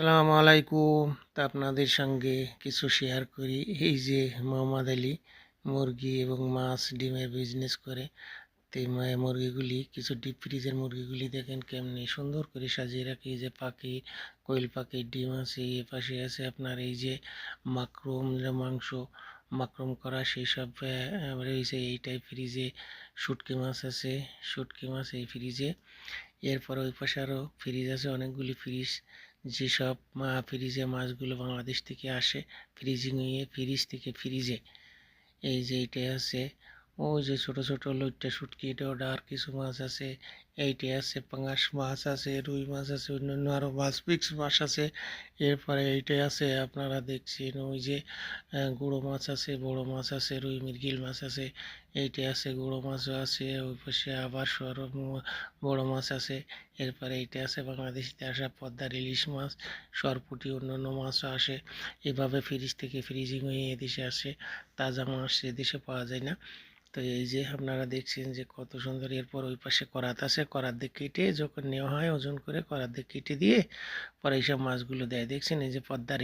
আসসালামু আলাইকুম। তা আপনাদের সঙ্গে কিছু শেয়ার করি। এই যে মোহাম্মদ আলী মুরগি এবং মাছ ডিমের বিজনেস করে। তো এই মুরগিগুলি কিছু ডিপ ফ্রিজের মুরগিগুলি দেখেন কেমনি সুন্দর করে সাজিয়ে রাখে। এই যে পাখি, কোয়েল পাখির ডিম আছে, এ পাশে আছে আপনার এই যে মাকরুম মাংস মাকরুম করা সেই সব রয়েছে এই টাইপ ফ্রিজে। শুটকি মাছ আছে, শুটকি মাছ এই ফ্রিজে। এরপর ওই পাশে আরও ফ্রিজ আছে, অনেকগুলি ফ্রিজ, যেসব ফ্রিজে মাছগুলো বাংলাদেশ থেকে আসে ফ্রিজিং হয়ে ফ্রিজ থেকে ফ্রিজে। এই যে এইটাই আছে, ওই যে ছোট ছোট লইট্টা শুটকি, এটা ওটা আর কিছু মাছ আছে। এইটাই আছে পাঙাশ মাছ আছে, রুই মাছ আছে, অন্যান্য আরও মাছ মিক্স মাছ আছে। এরপরে এইটাই আছে আপনারা দেখছেন ওই যে গুঁড়ো মাছ আছে, বড় মাছ আছে, রুই মৃগেল মাছ আছে। এইটাই আছে গুঁড়ো মাছও আছে, ওই পাশে আবার বড় মাছ আছে। এরপরে এইটা আছে বাংলাদেশিতে আসা পদ্মার ইলিশ মাছ, সরপুঁটি, অন্যান্য মাছও আসে। এভাবে ফ্রিজ থেকে ফ্রিজিং হয়ে এদেশে আসে। তাজা মাছ এদেশে পাওয়া যায় না। তো এই যে আপনারা দেখছেন যে কত সুন্দর। এরপর ওই পাশে করাত আছে, করাত দিয়ে কেটে যখন নেওয়া হয় ওজন করে করাত দিয়ে কেটে দিয়ে পরে এইসব মাছগুলো দেয়। দেখছেন এই যে পদ্মার